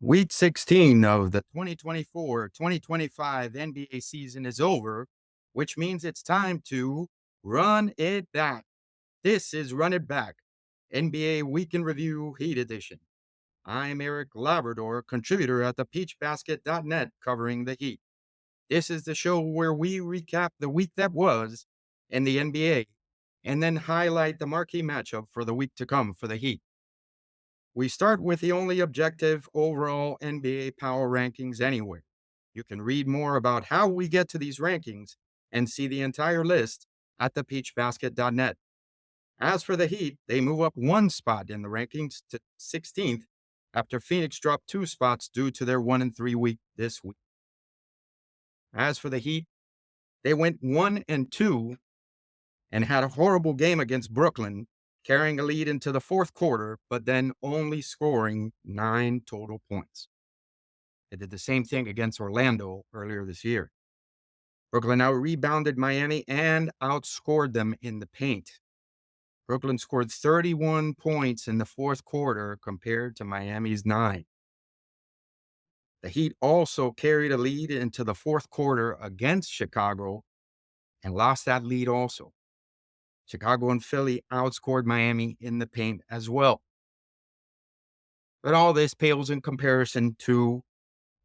Week 16 of the 2024-2025 NBA season is over, which means it's time to run it back. This is Run It Back, NBA Week in Review Heat Edition. I'm Eric Labrador, contributor at thepeachbasket.net covering the Heat. This is the show where we recap the week that was in the NBA and then highlight the marquee matchup for the week to come for the Heat. We start with the only objective overall NBA power rankings anywhere. You can read more about how we get to these rankings and see the entire list at thepeachbasket.net. As for the Heat, they move up one spot in the rankings to 16th after Phoenix dropped two spots due to their 1-3 week this week. As for the Heat, they went 1-2 and had a horrible game against Brooklyn, carrying a lead into the fourth quarter, but then only scoring 9 total points. They did the same thing against Orlando earlier this year. Brooklyn out rebounded Miami and outscored them in the paint. Brooklyn scored 31 points in the fourth quarter compared to Miami's 9. The Heat also carried a lead into the fourth quarter against Chicago and lost that lead also. Chicago and Philly outscored Miami in the paint as well. But all this pales in comparison to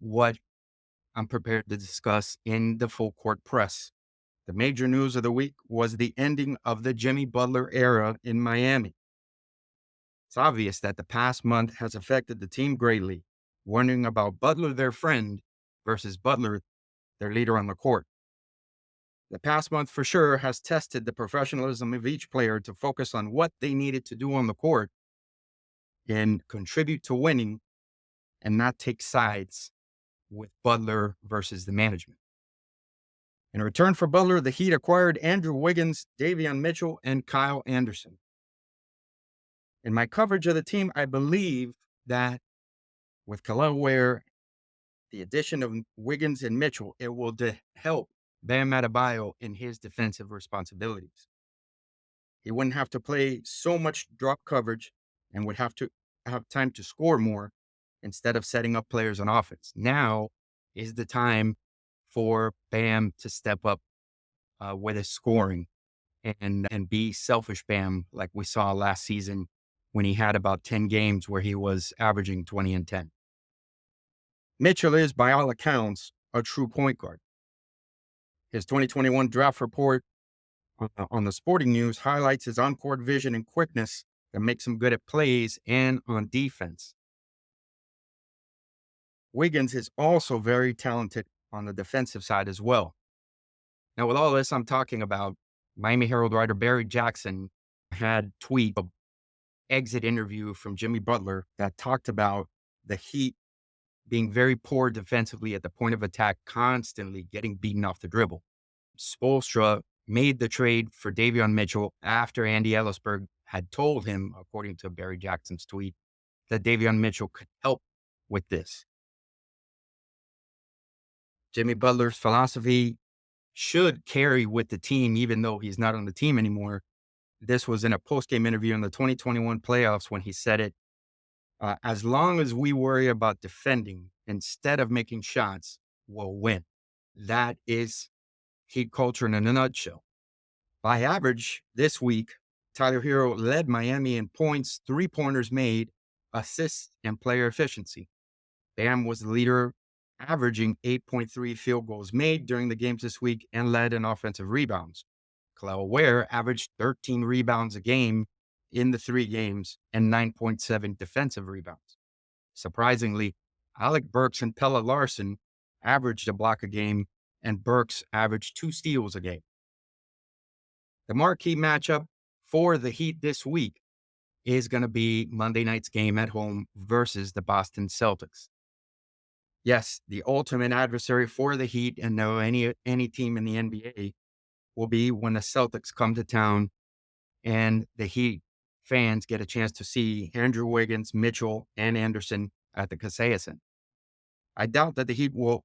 what I'm prepared to discuss in the full court press. The major news of the week was the ending of the Jimmy Butler era in Miami. It's obvious that the past month has affected the team greatly, wondering about Butler, their friend, versus Butler, their leader on the court. The past month for sure has tested the professionalism of each player to focus on what they needed to do on the court and contribute to winning and not take sides with Butler versus the management. In return for Butler, the Heat acquired Andrew Wiggins, Davion Mitchell, and Kyle Anderson. In my coverage of the team, I believe that with Khalil Ware, the addition of Wiggins and Mitchell, it will help Bam Adebayo in his defensive responsibilities. He wouldn't have to play so much drop coverage and would have to have time to score more instead of setting up players on offense. Now is the time for Bam to step up with his scoring and be selfish Bam like we saw last season when he had about 10 games where he was averaging 20 and 10. Mitchell is, by all accounts, a true point guard. His 2021 draft report on the Sporting News highlights his on-court vision and quickness that makes him good at plays and on defense. Wiggins is also very talented on the defensive side as well. Now, with all this I'm talking about, Miami Herald writer Barry Jackson had tweet an exit interview from Jimmy Butler that talked about the Heat being very poor defensively at the point of attack, constantly getting beaten off the dribble. Spoelstra made the trade for Davion Mitchell after Andy Ellisberg had told him, according to Barry Jackson's tweet, that Davion Mitchell could help with this. Jimmy Butler's philosophy should carry with the team, even though he's not on the team anymore. This was in a post-game interview in the 2021 playoffs when he said it. As long as we worry about defending instead of making shots, we'll win. That is Heat culture in a nutshell. By average, this week, Tyler Hero led Miami in points, three-pointers made, assists, and player efficiency. Bam was the leader, averaging 8.3 field goals made during the games this week and led in offensive rebounds. Khalil Ware averaged 13 rebounds a game in the 3 games and 9.7 defensive rebounds. Surprisingly, Alec Burks and Pelle Larsson averaged a block a game, and Burks averaged 2 steals a game. The marquee matchup for the Heat this week is going to be Monday night's game at home versus the Boston Celtics. Yes, the ultimate adversary for the Heat and no any team in the NBA will be when the Celtics come to town and the Heat fans get a chance to see Andrew Wiggins, Mitchell, and Anderson at the Kaseya Center. I doubt that the Heat will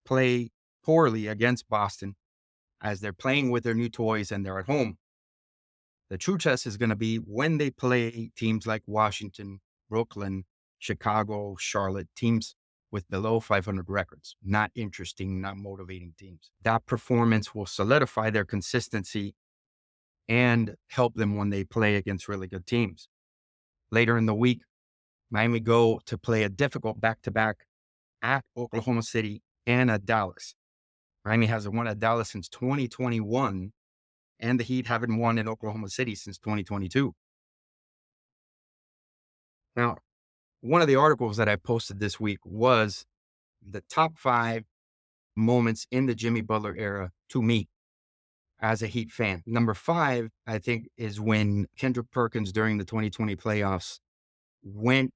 play poorly against Boston as they're playing with their new toys and they're at home. The true test is going to be when they play teams like Washington, Brooklyn, Chicago, Charlotte, teams with below 500 records. Not interesting, not motivating teams. That performance will solidify their consistency and help them when they play against really good teams. Later in the week, Miami go to play a difficult back-to-back at Oklahoma City and at Dallas. Miami hasn't won at Dallas since 2021, and the Heat haven't won in Oklahoma City since 2022. Now, one of the articles that I posted this week was the top 5 moments in the Jimmy Butler era to me as a Heat fan. Number 5, I think, is when Kendrick Perkins during the 2020 playoffs went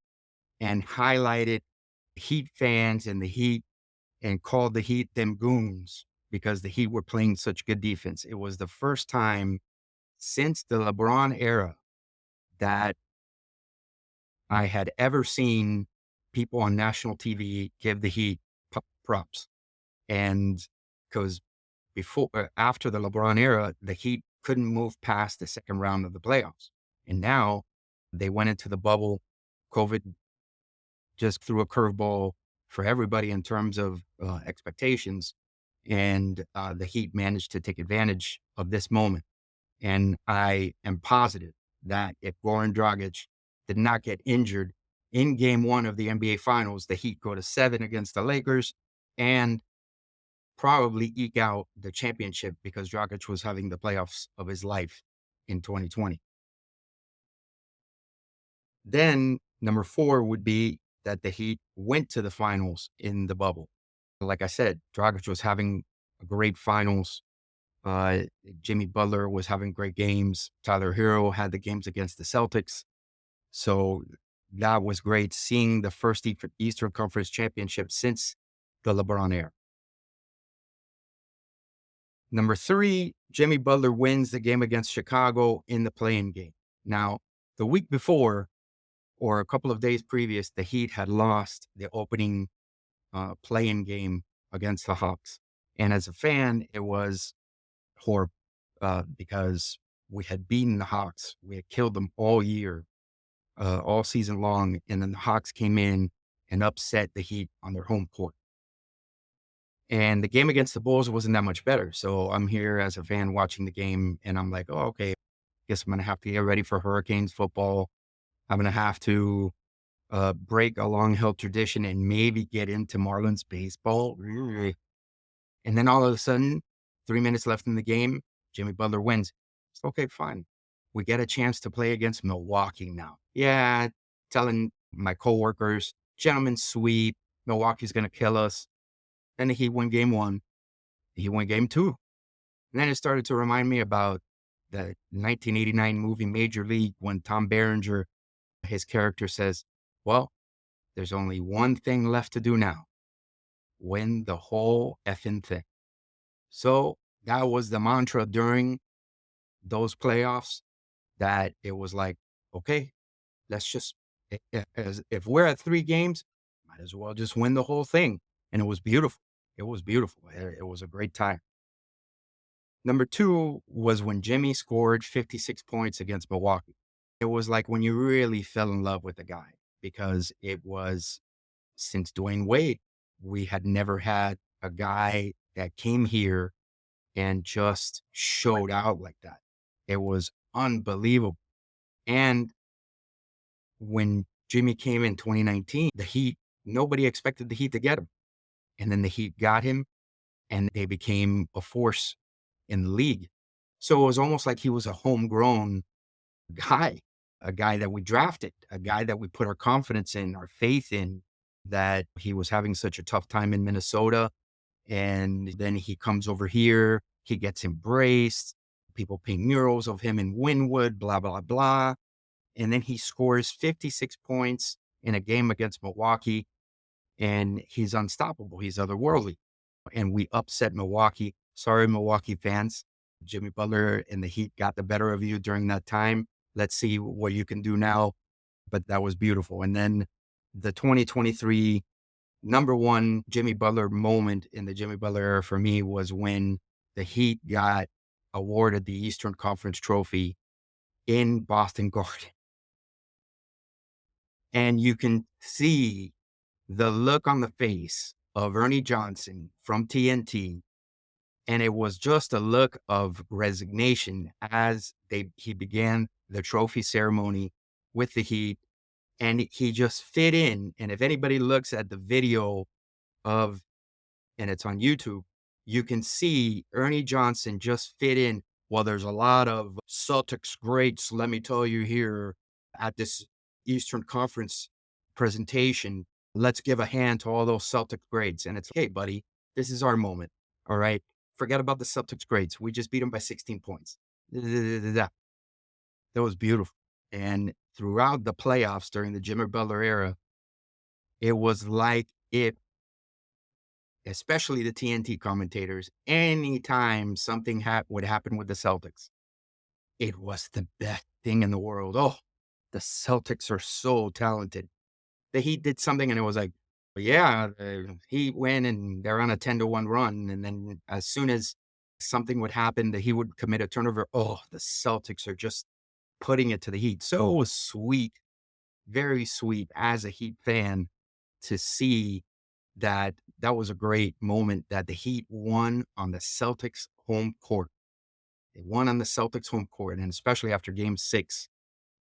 and highlighted Heat fans and the Heat and called the Heat them goons because the Heat were playing such good defense. It was the first time since the LeBron era that I had ever seen people on national TV give the Heat props. And because after the LeBron era, the Heat couldn't move past the second round of the playoffs. And now they went into the bubble. COVID just threw a curveball for everybody in terms of expectations. And the Heat managed to take advantage of this moment. And I am positive that if Goran Dragic did not get injured in game 1 of the NBA Finals, the Heat go to 7 against the Lakers and probably eke out the championship because Dragic was having the playoffs of his life in 2020. Then number 4 would be that the Heat went to the finals in the bubble. Like I said, Dragic was having a great finals. Uh, Jimmy Butler was having great games. Tyler Hero had the games against the Celtics. So that was great seeing the first Eastern Conference championship since the LeBron era. Number 3, Jimmy Butler wins the game against Chicago in the play-in game. Now, the week before, or a couple of days previous, the Heat had lost the opening play-in game against the Hawks. And as a fan, it was horrible because we had beaten the Hawks. We had killed them all year, all season long. And then the Hawks came in and upset the Heat on their home court. And the game against the Bulls wasn't that much better. So I'm here as a fan watching the game, and I'm like, oh, okay, guess I'm going to have to get ready for Hurricanes football. I'm going to have to break a long-held tradition and maybe get into Marlins baseball. And then all of a sudden, 3 minutes left in the game, Jimmy Butler wins. It's okay, fine. We get a chance to play against Milwaukee now. Yeah, telling my coworkers, gentlemen sweep, Milwaukee's going to kill us. Then he won game 1. He won game 2. And then it started to remind me about the 1989 movie Major League when Tom Berenger, his character says, well, there's only one thing left to do now. Win the whole effing thing. So that was the mantra during those playoffs, that it was like, okay, let's just, if we're at 3 games, might as well just win the whole thing. And it was beautiful. It was beautiful. It was a great time. Number 2 was when Jimmy scored 56 points against Milwaukee. It was like when you really fell in love with the guy, because it was, since Dwayne Wade, we had never had a guy that came here and just showed out like that. It was unbelievable. And when Jimmy came in 2019, the Heat, nobody expected the Heat to get him. And then the Heat got him, and they became a force in the league. So it was almost like he was a homegrown guy, a guy that we drafted, a guy that we put our confidence in, our faith in, that he was having such a tough time in Minnesota. And then he comes over here, he gets embraced. People paint murals of him in Wynwood, blah, blah, blah. And then he scores 56 points in a game against Milwaukee, and he's unstoppable. He's otherworldly. And we upset Milwaukee. Sorry, Milwaukee fans. Jimmy Butler and the Heat got the better of you during that time. Let's see what you can do now. But that was beautiful. And then the 2023 number 1 Jimmy Butler moment in the Jimmy Butler era for me was when the Heat got awarded the Eastern Conference trophy in Boston Garden. And you can see the look on the face of Ernie Johnson from TNT. And it was just a look of resignation as he began the trophy ceremony with the Heat. And he just fit in. And if anybody looks at the video of, and it's on YouTube, you can see Ernie Johnson just fit in. Well, there's a lot of Celtics greats, let me tell you here at this Eastern Conference presentation. Let's give a hand to all those Celtics greats. And it's, hey, buddy, this is our moment. All right. Forget about the Celtics greats. We just beat them by 16 points. That was beautiful. And throughout the playoffs during the Jimmy Butler era, it was like it, especially the TNT commentators, anytime something would happen with the Celtics, it was the best thing in the world. Oh, the Celtics are so talented. The Heat did something and it was like, yeah, the Heat win and they're on a 10-1 run. And then as soon as something would happen, that he would commit a turnover. Oh, the Celtics are just putting it to the Heat. So it was sweet, very sweet as a Heat fan to see that that was a great moment that the Heat won on the Celtics home court. They won on the Celtics home court, and especially after game 6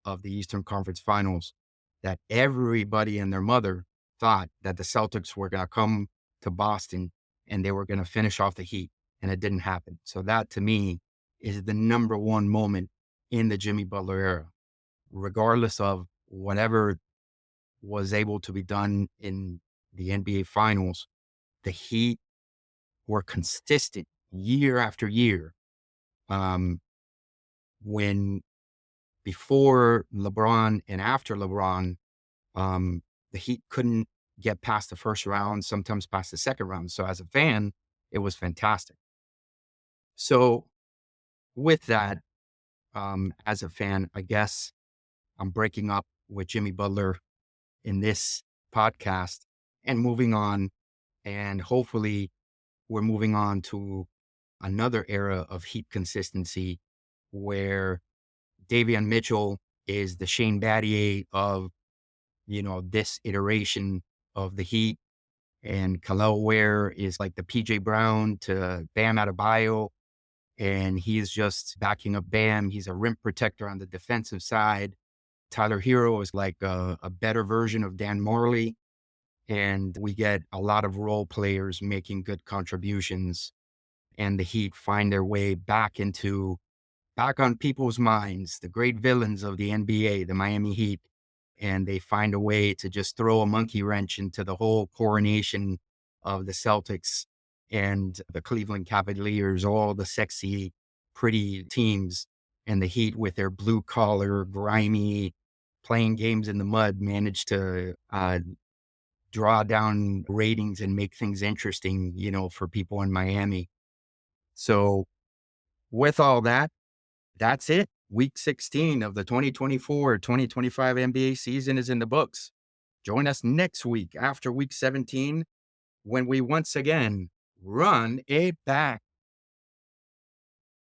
of the Eastern Conference Finals, that everybody and their mother thought that the Celtics were going to come to Boston and they were going to finish off the Heat, and it didn't happen. So that to me is the number one moment in the Jimmy Butler era, regardless of whatever was able to be done in the NBA Finals. The Heat were consistent year after year. When before LeBron and after LeBron, the Heat couldn't get past the first round, sometimes past the second round. So as a fan, it was fantastic. So with that, as a fan, I guess I'm breaking up with Jimmy Butler in this podcast and moving on. And hopefully we're moving on to another era of Heat consistency where Davion Mitchell is the Shane Battier of, this iteration of the Heat. And Khalil Ware is like the PJ Brown to Bam Adebayo. And he's just backing up Bam. He's a rim protector on the defensive side. Tyler Hero is like a better version of Dan Morley. And we get a lot of role players making good contributions. And the Heat find their way back on people's minds, the great villains of the NBA, the Miami Heat. And they find a way to just throw a monkey wrench into the whole coronation of the Celtics and the Cleveland Cavaliers, all the sexy, pretty teams. And the Heat, with their blue collar, grimy, playing games in the mud, managed to draw down ratings and make things interesting, for people in Miami. So with all that, that's it. Week 16 of the 2024-2025 NBA season is in the books. Join us next week after week 17 when we once again run it back.